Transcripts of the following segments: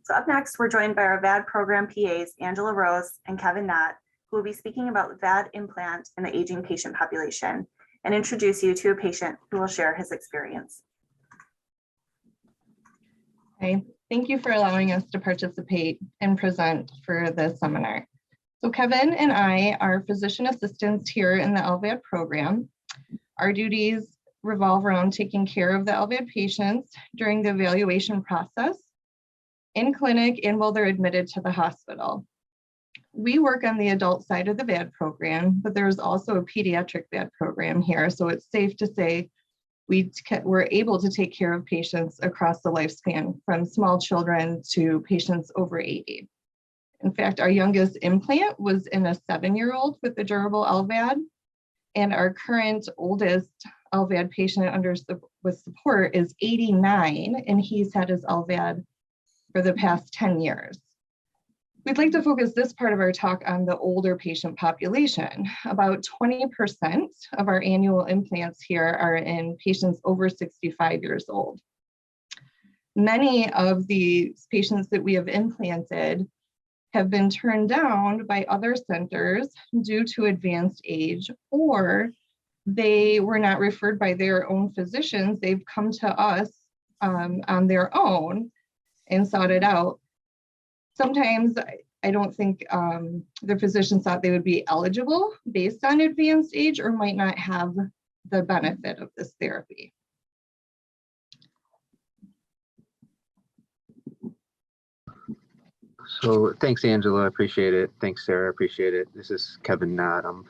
So up next, we're joined by our VAD program PAs, Angela Rose and Kevin Knott, who will be speaking about VAD implant in the aging patient population and introduce you to a patient who will share his experience. Hi, thank you for allowing us to participate and present for this seminar. So Kevin and I are physician assistants here in the LVAD program. Our duties revolve around taking care of the LVAD patients during the evaluation process, in clinic, and while they're admitted to the hospital. We work on the adult side of the VAD program, but there's also a pediatric VAD program here, so it's safe to say we're able to take care of patients across the lifespan, from small children to patients over 80. In fact, our youngest implant was in a 7-year-old with a durable LVAD, and our current oldest LVAD patient with support is 89, and he's had his LVAD for the past 10 years. We'd like to focus this part of our talk on the older patient population. About 20% of our annual implants here are in patients over 65 years old. Many of these patients that we have implanted have been turned down by other centers due to advanced age, or they were not referred by their own physicians. They've come to us on their own and sought it out. Sometimes I don't think the physicians thought they would be eligible based on advanced age or might not have the benefit of this therapy. So thanks, Angela, I appreciate it. Thanks, Sarah, I appreciate it. This is Kevin Knott. I'm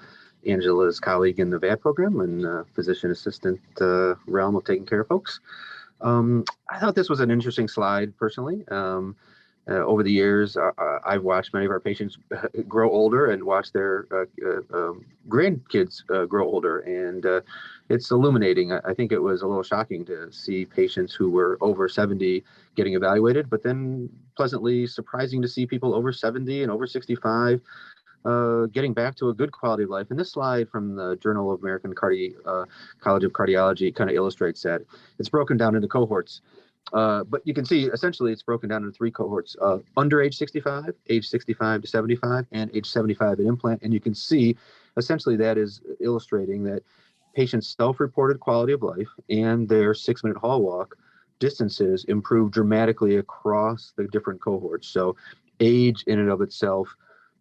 Angela's colleague in the VAD program and physician assistant realm of taking care of folks. I thought this was an interesting slide personally. Over the years, I've watched many of our patients grow older and watch their grandkids grow older, and it's illuminating. I think it was a little shocking to see patients who were over 70 getting evaluated, but then pleasantly surprising to see people over 70 and over 65 getting back to a good quality of life. And this slide from the Journal of American College of Cardiology kind of illustrates that. It's broken down into cohorts. But you can see essentially it's broken down into 3 cohorts: under age 65, age 65 to 75, and age 75 at implant. And you can see essentially that is illustrating that patients' self-reported quality of life and their 6-minute hall walk distances improve dramatically across the different cohorts. So age in and of itself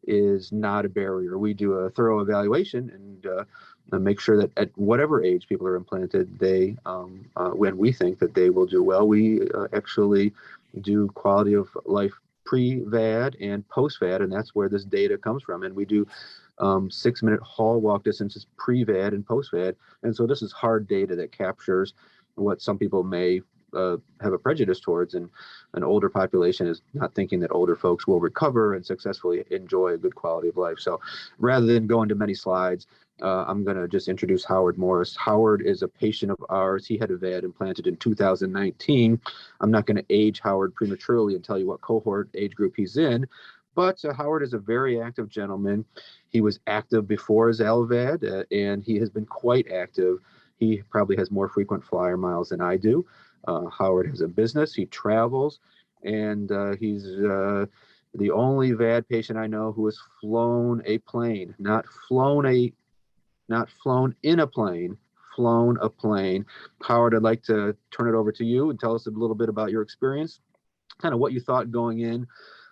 is not a barrier. We do a thorough evaluation and make sure that at whatever age people are implanted, they, when we think that they will do well, we actually do quality of life pre-VAD and post-VAD, and that's where this data comes from. And we do 6-minute hall walk distances pre-VAD and post-VAD. And so this is hard data that captures what some people may have a prejudice towards, and an older population is not thinking that older folks will recover and successfully enjoy a good quality of life. So rather than go into many slides, I'm going to just introduce Howard Morris. Howard is a patient of ours. He had a VAD implanted in 2019. I'm not going to age Howard prematurely and tell you what cohort age group he's in, but Howard is a very active gentleman. He was active before his LVAD, and he has been quite active. He probably has more frequent flyer miles than I do. Howard has a business, he travels, and he's the only VAD patient I know who has flown a plane, not flown in a plane, flown a plane. Howard, I'd like to turn it over to you and tell us a little bit about your experience, kind of what you thought going in,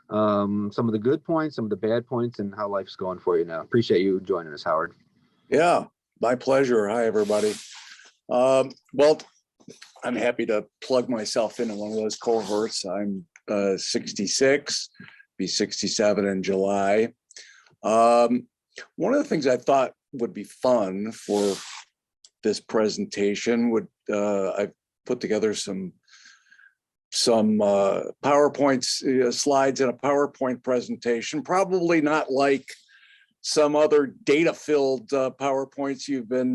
some of the good points, some of the bad points, and how life's going for you now. Appreciate you joining us, Howard. Yeah, my pleasure. Hi, everybody. Well, I'm happy to plug myself into one of those cohorts. I'm 66, be 67 in July. One of the things I thought would be fun for this presentation would, I've put together some PowerPoints, slides in a PowerPoint presentation, probably not like some other data-filled PowerPoints you've been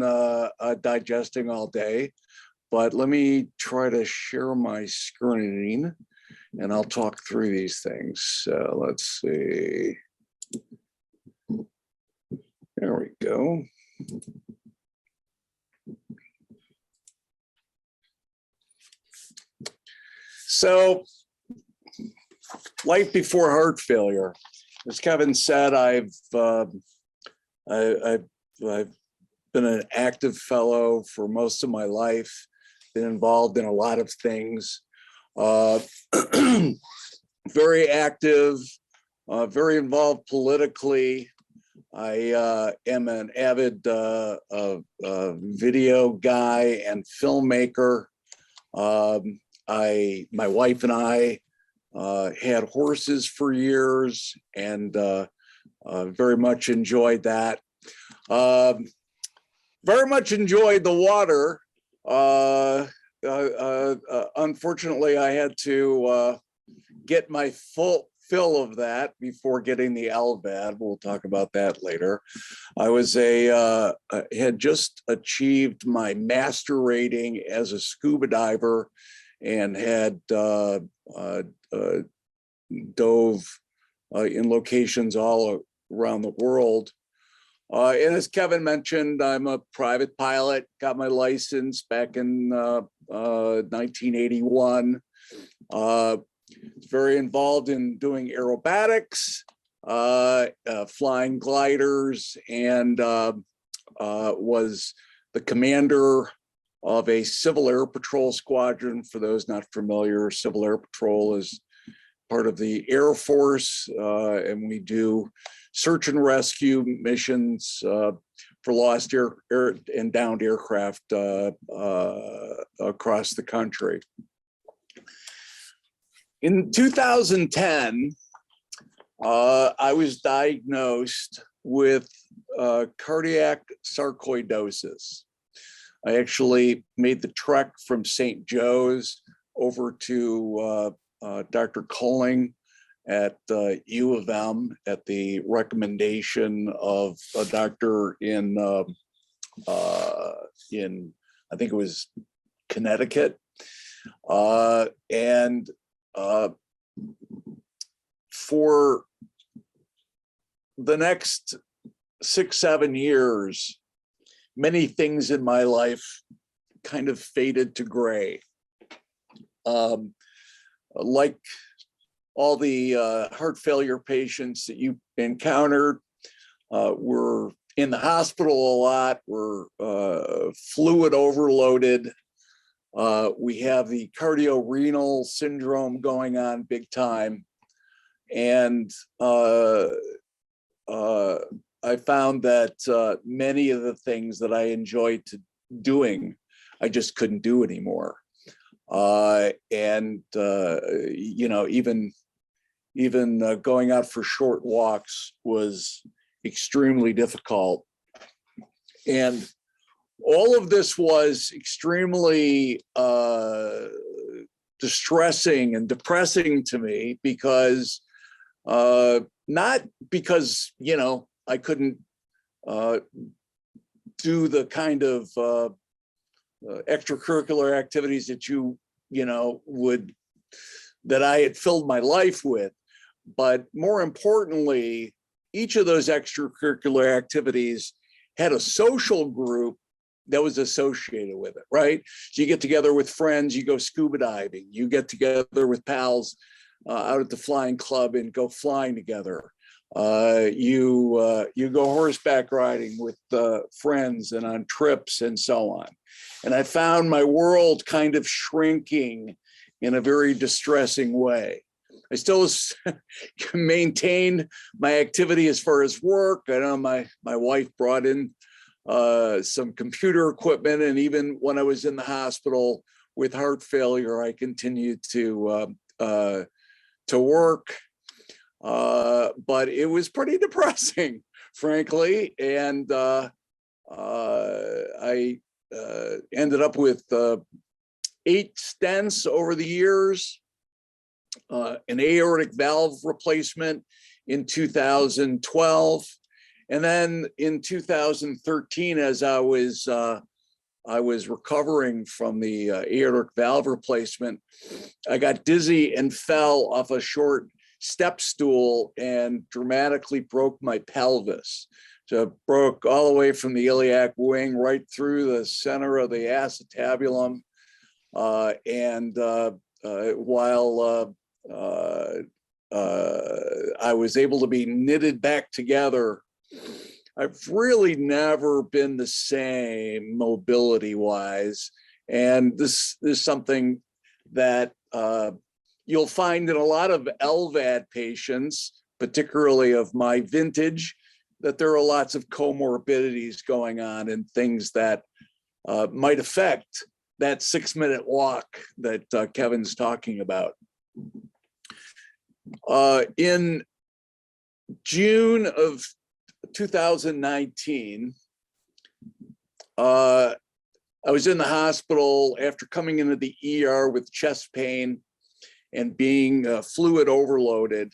digesting all day. But let me try to share my screen and I'll talk through these things. Let's see. There we go. So life before heart failure. As Kevin said, I've been an active fellow for most of my life, been involved in a lot of things. Very active, very involved politically. I am an avid video guy and filmmaker. My wife and I had horses for years and very much enjoyed that. Very much enjoyed the water. Unfortunately, I had to get my full fill of that before getting the LVAD. We'll talk about that later. I was had just achieved my master rating as a scuba diver and had dove in locations all around the world. And as Kevin mentioned, I'm a private pilot, got my license back in 1981. Very involved in doing aerobatics, flying gliders, and was the commander of a Civil Air Patrol squadron. For those not familiar, Civil Air Patrol is part of the Air Force, and we do search and rescue missions for lost air and downed aircraft across the country. In 2010, I was diagnosed with cardiac sarcoidosis. I actually made the trek from St. Joe's over to Dr. Colling at U of M at the recommendation of a doctor in I think it was Connecticut, and for the next 6-7 years, many things in my life kind of faded to gray. Like all the heart failure patients that you encountered, were in the hospital a lot, were fluid overloaded. We have the cardiorenal syndrome going on big time. And I found that many of the things that I enjoyed doing, I just couldn't do anymore. You know, even going out for short walks was extremely difficult. And all of this was extremely distressing and depressing to me because, not because, you know, I couldn't do the kind of extracurricular activities that that I had filled my life with. But more importantly, each of those extracurricular activities had a social group that was associated with it, right? So you get together with friends, you go scuba diving, you get together with pals out at the flying club and go flying together. You go horseback riding with friends and on trips and so on. And I found my world kind of shrinking in a very distressing way. I still maintained my activity as far as work. I know my wife brought in some computer equipment, and even when I was in the hospital with heart failure, I continued to work. But it was pretty depressing, frankly, and I ended up with 8 stents over the years, an aortic valve replacement in 2012. And then in 2013, as I was recovering from the aortic valve replacement, I got dizzy and fell off a short step stool and dramatically broke my pelvis. So it broke all the way from the iliac wing right through the center of the acetabulum. While I was able to be knitted back together. I've really never been the same mobility wise. And this is something that you'll find in a lot of LVAD patients, particularly of my vintage, that there are lots of comorbidities going on and things that might affect that 6-minute walk that Kevin's talking about. In June of 2019, I was in the hospital after coming into the ER with chest pain and being fluid overloaded.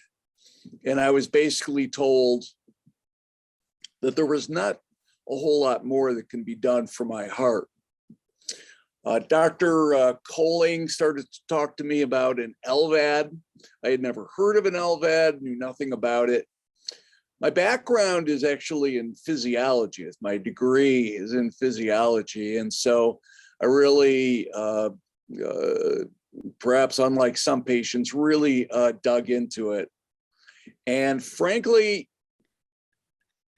And I was basically told that there was not a whole lot more that can be done for my heart. Dr. Colling started to talk to me about an LVAD. I had never heard of an LVAD, knew nothing about it. My background is actually in physiology. My degree is in physiology. And so I really, perhaps unlike some patients, really dug into it. And frankly,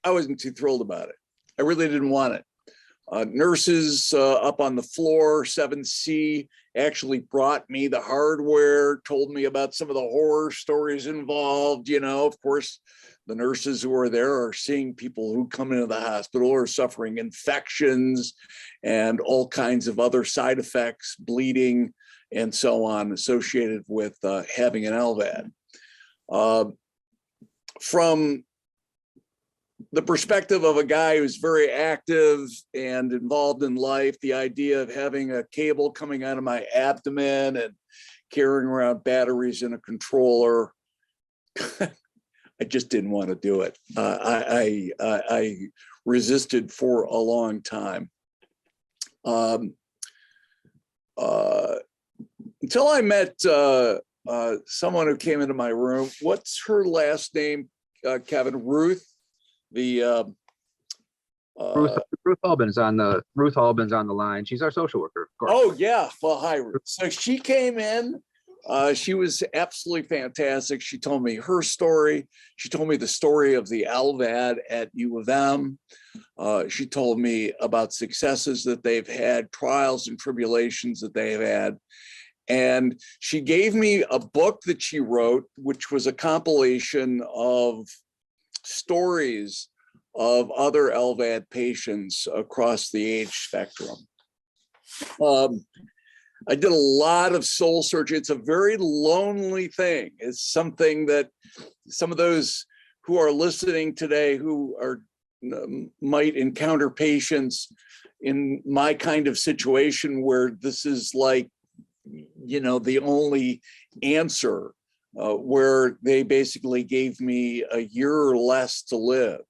I wasn't too thrilled about it. I really didn't want it. Nurses up on the floor, 7C, actually brought me the hardware, told me about some of the horror stories involved. You know, of course, the nurses who are there are seeing people who come into the hospital are suffering infections and all kinds of other side effects, bleeding, and so on, associated with having an LVAD. From the perspective of a guy who's very active and involved in life, the idea of having a cable coming out of my abdomen and carrying around batteries in a controller, I just didn't want to do it. I resisted for a long time. Until I met someone who came into my room. What's her last name, Kevin? Ruth? Ruth Albin's on the line. She's our social worker, of course. Oh yeah, well, hi Ruth. So she came in. She was absolutely fantastic. She told me her story. She told me the story of the LVAD at U of M. She told me about successes that they've had, trials and tribulations that they've had. And she gave me a book that she wrote, which was a compilation of stories of other LVAD patients across the age spectrum. I did a lot of soul searching. It's a very lonely thing. It's something that some of those who are listening today who are might encounter patients in my kind of situation where this is like, you know, the only answer, where they basically gave me a year or less to live.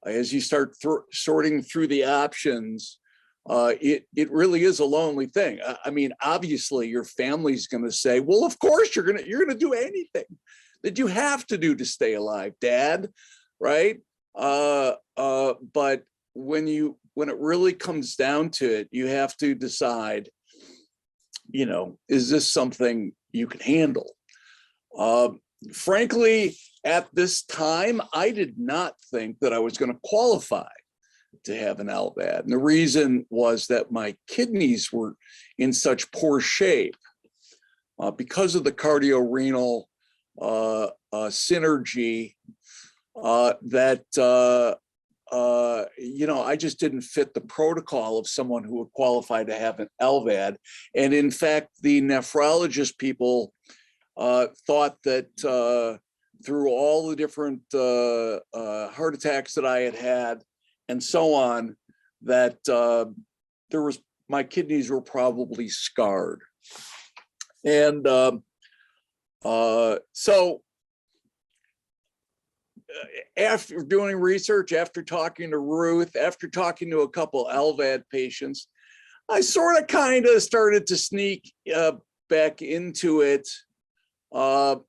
As you start sorting through the options, it really is a lonely thing. I mean, obviously your family's going to say, well, of course you're going to do anything that you have to do to stay alive, Dad, right? But when it really comes down to it, you have to decide, you know, is this something you can handle? Frankly, at this time, I did not think that I was going to qualify to have an LVAD. And the reason was that my kidneys were in such poor shape because of the cardiorenal synergy that, you know, I just didn't fit the protocol of someone who would qualify to have an LVAD. And in fact, the nephrologist people thought that through all the different heart attacks that I had and so on, that my kidneys were probably scarred. And so after doing research, after talking to Ruth, after talking to a couple LVAD patients, I sort of kind of started to sneak back into it. But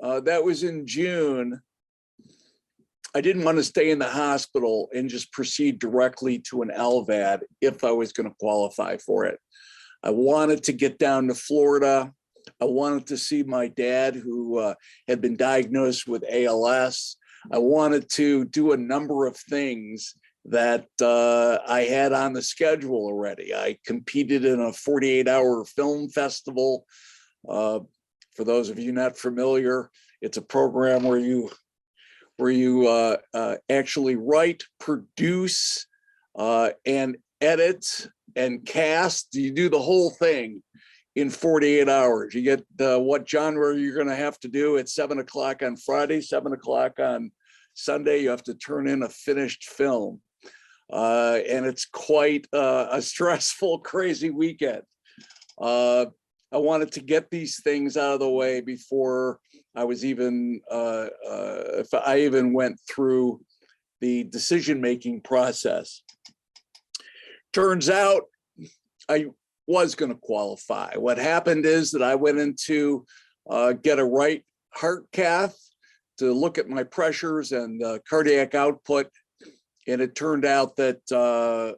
that was in June. I didn't want to stay in the hospital and just proceed directly to an LVAD if I was going to qualify for it. I wanted to get down to Florida. I wanted to see my dad, who had been diagnosed with ALS. I wanted to do a number of things that I had on the schedule already. I competed in a 48-hour film festival. For those of you not familiar, it's a program where you actually write, produce, and edit and cast. You do the whole thing in 48 hours. You get what genre you're going to have to do at 7 o'clock on Friday, 7 o'clock on Sunday. You have to turn in a finished film. And it's quite a stressful, crazy weekend. I wanted to get these things out of the way before I was even, if I even went through the decision-making process. Turns out I was going to qualify. What happened is that I went in to get a right heart cath to look at my pressures and cardiac output. And it turned out that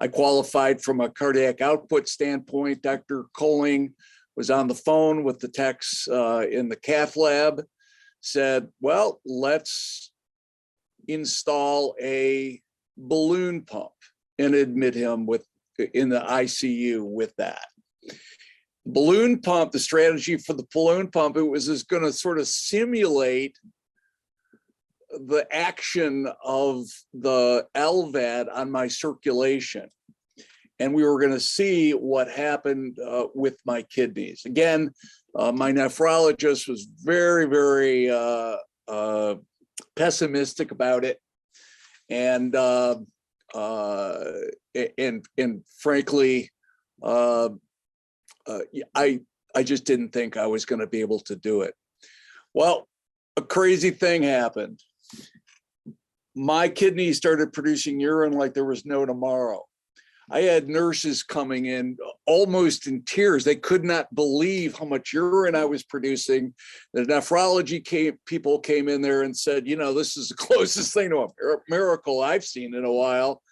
I qualified from a cardiac output standpoint. Dr. Colling was on the phone with the techs in the cath lab, said, well, let's install a balloon pump and admit him in the ICU with that. Balloon pump, the strategy for the balloon pump, it was just going to sort of simulate the action of the LVAD on my circulation. And we were going to see what happened with my kidneys. Again, my nephrologist was very, very pessimistic about it. And frankly, I just didn't think I was going to be able to do it. Well, a crazy thing happened. My kidneys started producing urine like there was no tomorrow. I had nurses coming in almost in tears. They could not believe how much urine I was producing. The nephrology people came in there and said, you know, this is the closest thing to a miracle I've seen in a while.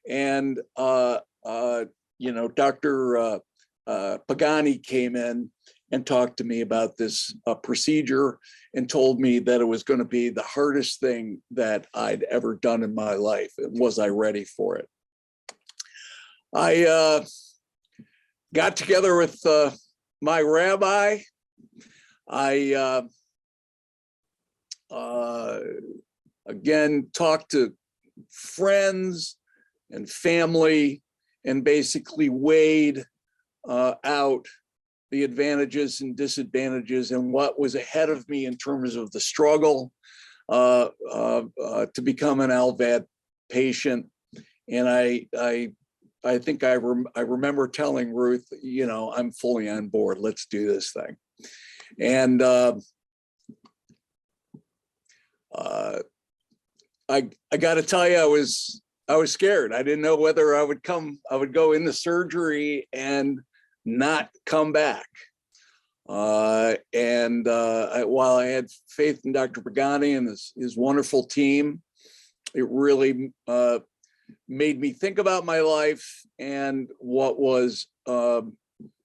And, you know, Dr. Pagani came in and talked to me about this procedure and told me that it was going to be the hardest thing that I'd ever done in my life. Was I ready for it? I got together with my rabbi. I again talked to friends and family and basically weighed out the advantages and disadvantages and what was ahead of me in terms of the struggle to become an LVAD patient. And I think I remember telling Ruth, you know, I'm fully on board. Let's do this thing. And I got to tell you, I was scared. I didn't know whether I would go into surgery and not come back. While I had faith in Dr. Pagani and his wonderful team, it really made me think about my life and what was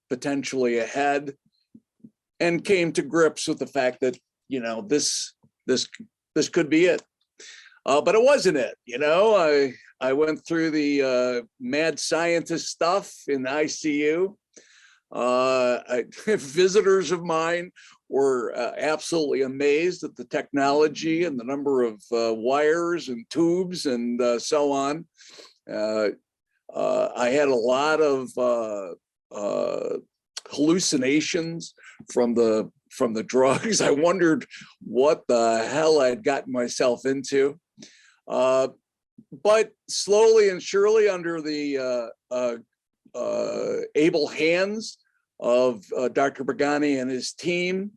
potentially ahead, and came to grips with the fact that, you know, this could be it. But it wasn't it. You know, I went through the mad scientist stuff in the ICU. Visitors of mine were absolutely amazed at the technology and the number of wires and tubes and so on. I had a lot of hallucinations from the drugs. I wondered what the hell I'd gotten myself into. But slowly and surely, under the able hands of Dr. Pagani and his team,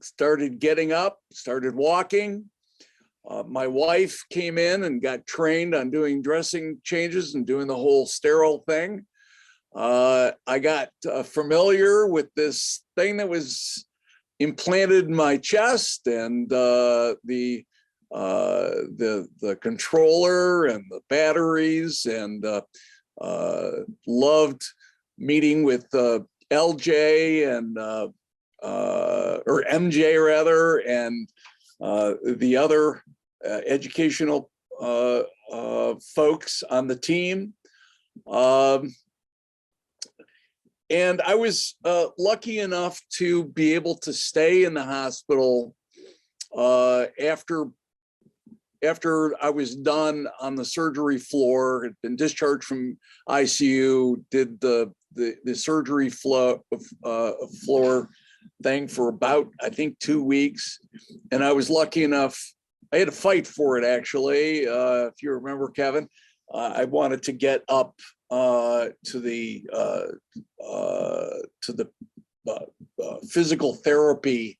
started getting up, started walking. My wife came in and got trained on doing dressing changes and doing the whole sterile thing. I got familiar with this thing that was implanted in my chest, and the controller and the batteries, and loved meeting with LJ and or MJ rather, and the other educational folks on the team. And I was lucky enough to be able to stay in the hospital after I was done on the surgery floor, had been discharged from ICU, did the surgery floor thing for about, I think, 2 weeks. And I was lucky enough, I had to fight for it actually. If you remember, Kevin, I wanted to get up to the physical therapy,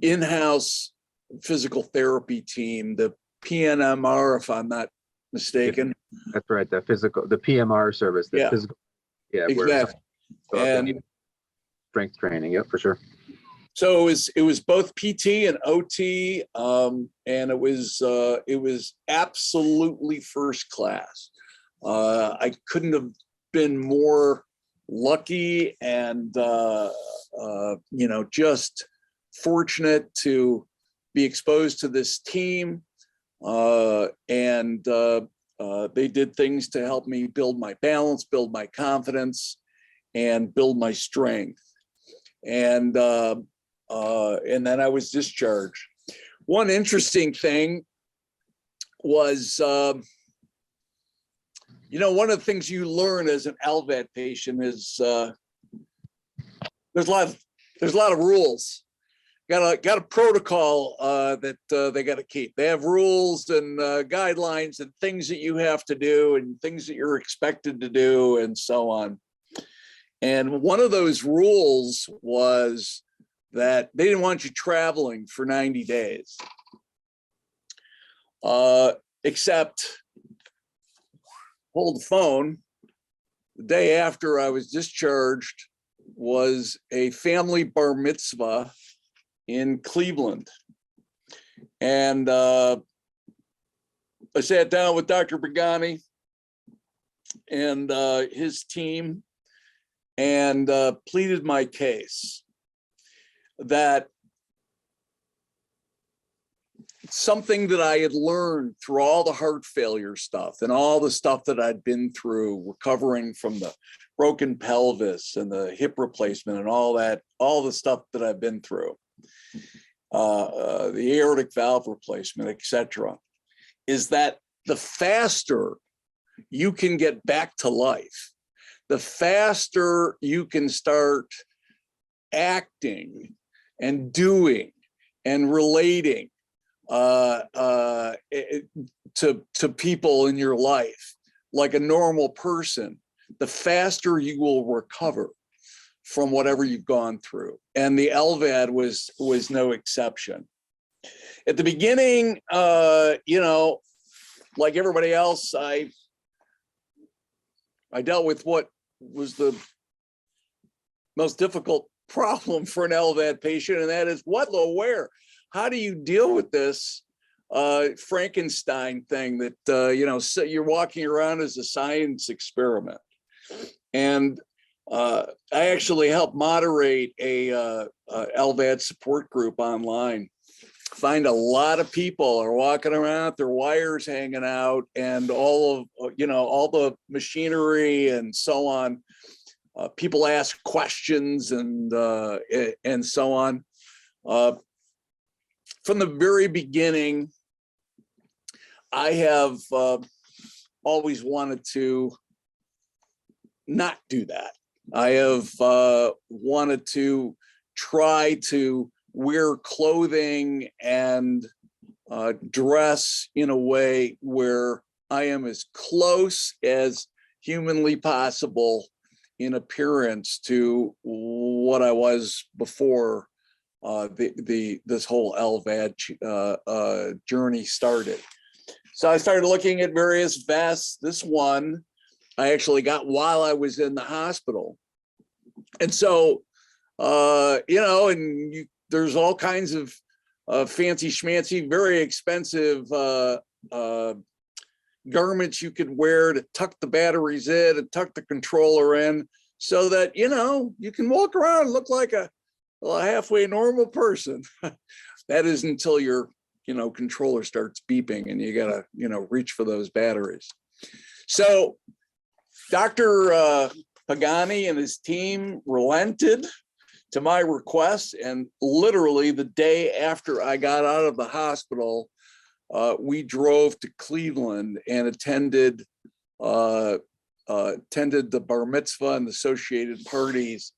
in-house physical therapy team, the PNMR, if I'm not mistaken. That's right. The PMR service. The Yeah. Physical. Yeah. Exactly. And strength training. Yep, for sure. so it was both PT and OT, and it was absolutely first class. I couldn't have been more lucky and just fortunate to be exposed to this team, and they did things to help me build my balance, build my confidence, and build my strength. And then I was discharged. One interesting thing was, one of the things you learn as an LVAD patient is there's a lot of rules. Got a protocol that they got to keep. They have rules and guidelines and things that you have to do and things that you're expected to do and so on. And one of those rules was that they didn't want you traveling for 90 days, except, hold the phone, the day after I was discharged was a family bar mitzvah in Cleveland. And I sat down with Dr. Pagani and his team and pleaded my case that something that I had learned through all the heart failure stuff and all the stuff that I'd been through, recovering from the broken pelvis and the hip replacement and all that, all the stuff that I've been through, the aortic valve replacement, etc., is that the faster you can get back to life, the faster you can start acting and doing and relating to people in your life like a normal person, the faster you will recover from whatever you've gone through. And the LVAD was no exception. At the beginning, like everybody else, I dealt with what was the most difficult problem for an LVAD patient, and that is where. How do you deal with this Frankenstein thing that so you're walking around as a science experiment? And I actually helped moderate a LVAD support group online. Find a lot of people are walking around with their wires hanging out and all the machinery and so on. People ask questions and so on. From the very beginning, I have always wanted to not do that. I have wanted to try to wear clothing and dress in a way where I am as close as humanly possible in appearance to what I was before this whole LVAD journey started. So I started looking at various vests. This one I actually got while I was in the hospital. And so, there's all kinds of fancy schmancy, very expensive garments you could wear to tuck the batteries in and tuck the controller in so that, you know, you can walk around and look like a halfway normal person. That is until your, you know, controller starts beeping and you gotta, you know, reach for those batteries. So Dr. Pagani and his team relented to my request, and literally the day after I got out of the hospital, we drove to Cleveland and attended the bar mitzvah and the associated parties,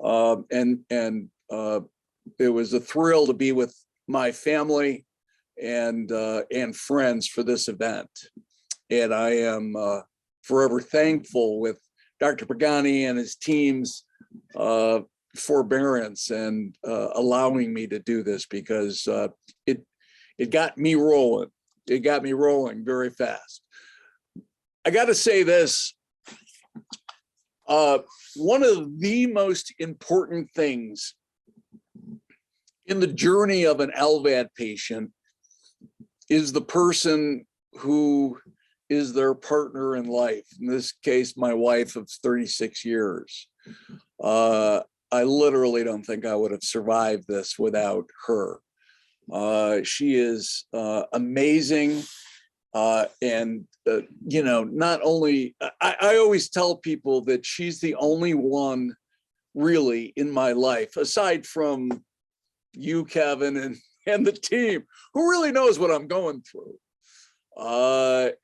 and it was a thrill to be with my family and friends for this event. And I am forever thankful with Dr. Pagani and his team's forbearance and allowing me to do this, because it got me rolling. It got me rolling very fast. I got to say this. One of the most important things in the journey of an LVAD patient is the person who is their partner in life. In this case, my wife of 36 years. I literally don't think I would have survived this without her. She is amazing. And, you know, not only, I always tell people that she's the only one really in my life, aside from you, Kevin, and the team, who really knows what I'm going through.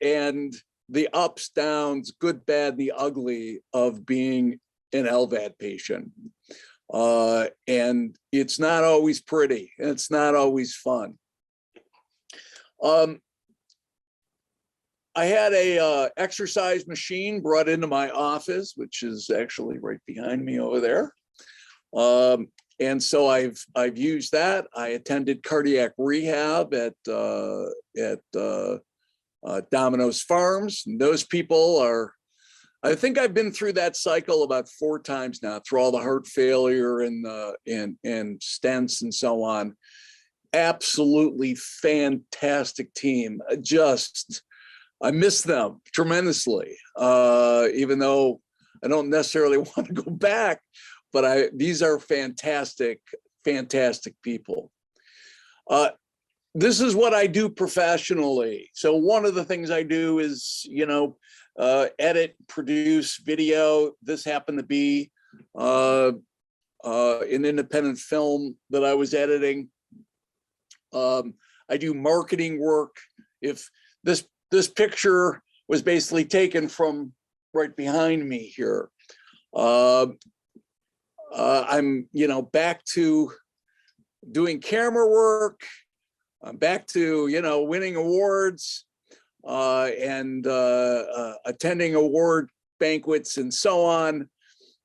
And the ups, downs, good, bad, the ugly of being an LVAD patient. And it's not always pretty, and it's not always fun. I had a exercise machine brought into my office, which is actually right behind me over there. And so I've used that. I attended cardiac rehab at Domino's Farms. And those people are, I think I've been through that cycle about 4 times now, through all the heart failure and stents and so on. Absolutely fantastic team. I miss them tremendously, even though I don't necessarily want to go back, but these are fantastic, fantastic people. This is what I do professionally. So one of the things I do is, you know, edit, produce video. This happened to be an independent film that I was editing. I do marketing work. If this picture was basically taken from right behind me here. I'm, you know, back to doing camera work. I'm back to, you know, winning awards and attending award banquets and so on.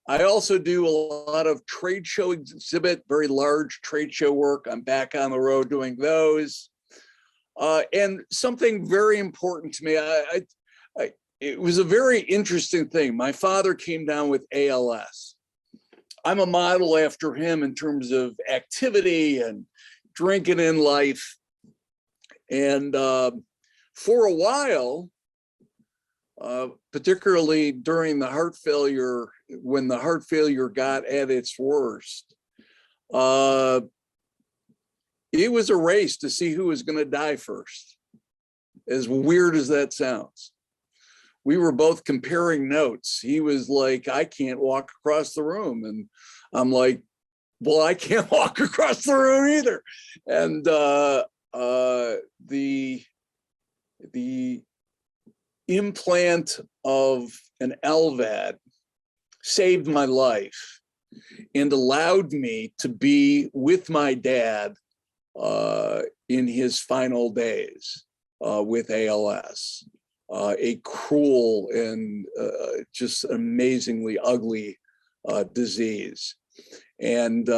I also do a lot of trade show exhibit, very large trade show work. I'm back on the road doing those. And something very important to me, it was a very interesting thing. My father came down with ALS. I'm a model after him in terms of activity and drinking in life. And for a while, particularly during the heart failure, when the heart failure got at its worst, it was a race to see who was going to die first. As weird as that sounds. We were both comparing notes. He was like, I can't walk across the room. And I'm like, well, I can't walk across the room either. And the implant of an LVAD saved my life and allowed me to be with my dad in his final days with ALS, a cruel and just amazingly ugly disease. And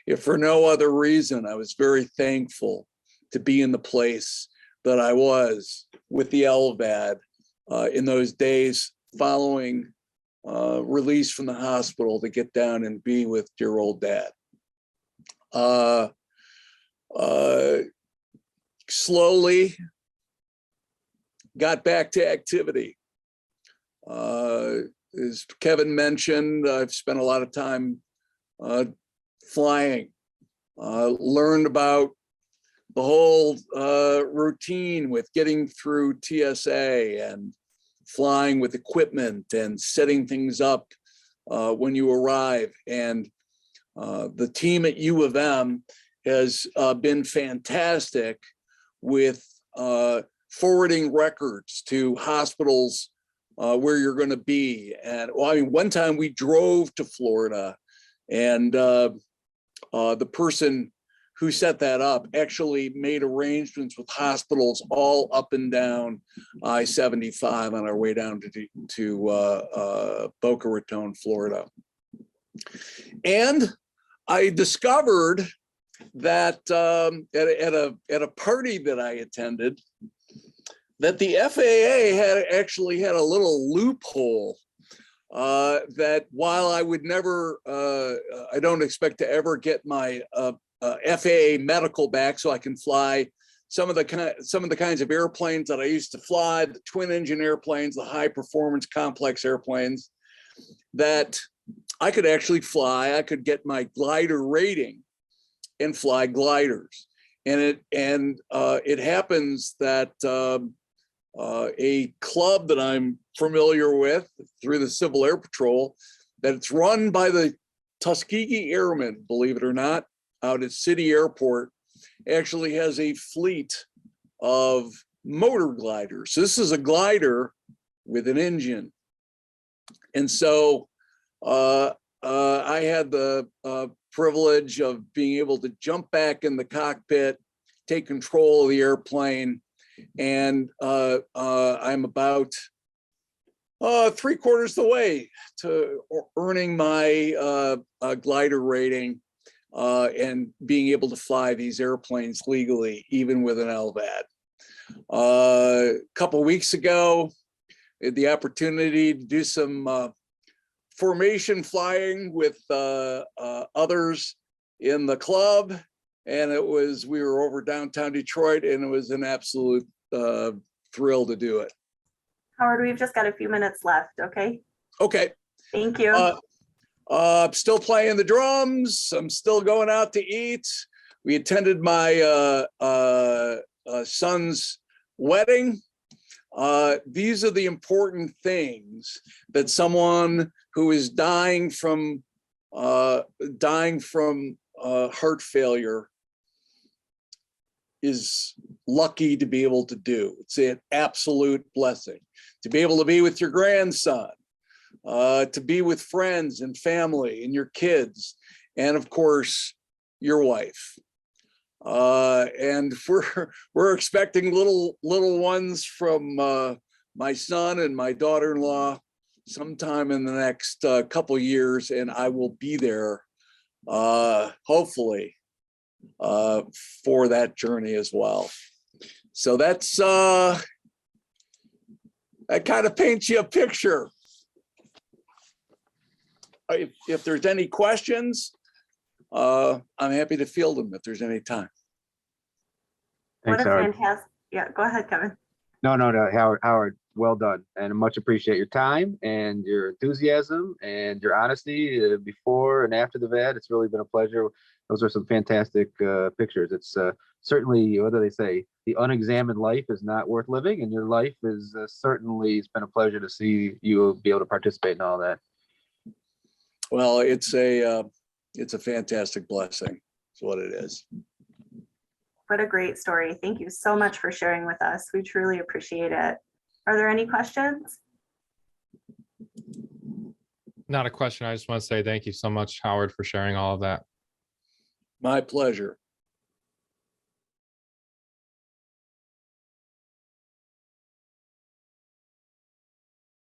if for no other reason, I was very thankful to be in the place that I was with the LVAD in those days following release from the hospital to get down and be with dear old dad. Slowly got back to activity. As Kevin mentioned, I've spent a lot of time flying, learned about the whole routine with getting through TSA and flying with equipment and setting things up when you arrive. And the team at U of M has been fantastic with forwarding records to hospitals where you're going to be. And well, I mean, one time we drove to Florida, and the person who set that up actually made arrangements with hospitals all up and down I-75 on our way down to Boca Raton, Florida. And I discovered that at a party that I attended, that the FAA actually had a little loophole that while I would never, I don't expect to ever get my FAA medical back so I can fly some of the kinds of airplanes that I used to fly, the twin engine airplanes, the high performance complex airplanes, that I could actually fly. I could get my glider rating and fly gliders. And it happens that a club that I'm familiar with through the Civil Air Patrol, that it's run by the Tuskegee Airmen, believe it or not, out at City Airport, actually has a fleet of motor gliders. So this is a glider with an engine. And so I had the privilege of being able to jump back in the cockpit, take control of the airplane, and I'm about 3/4 the way to earning my glider rating and being able to fly these airplanes legally, even with an LVAD. A couple weeks ago, I had the opportunity to do some formation flying with others in the club. And we were over downtown Detroit, and it was an absolute thrill to do it. Howard, we've just got a few minutes left, okay? Okay. Thank you. I'm still playing the drums. I'm still going out to eat. We attended my son's wedding. These are the important things that someone who is dying from heart failure is lucky to be able to do. It's an absolute blessing to be able to be with your grandson, to be with friends and family and your kids, and of course your wife. And we're expecting little ones from my son and my daughter-in-law sometime in the next couple years, and I will be there hopefully for that journey as well. So that's that kind of paints you a picture. If there's any questions, I'm happy to field them if there's any time. Thanks, What a Howard. fantastic, yeah, go ahead, Kevin. No, Howard, well done. And I much appreciate your time and your enthusiasm and your honesty before and after the VAD. It's really been a pleasure. Those are some fantastic pictures. It's certainly, what do they say? The unexamined life is not worth living, and your life is certainly, it's been a pleasure to see you be able to participate in all that. Well, it's a fantastic blessing. It's what it is. What a great story. Thank you so much for sharing with us. We truly appreciate it. Are there any questions? Not a question. I just want to say thank you so much, Howard, for sharing all of that. My pleasure.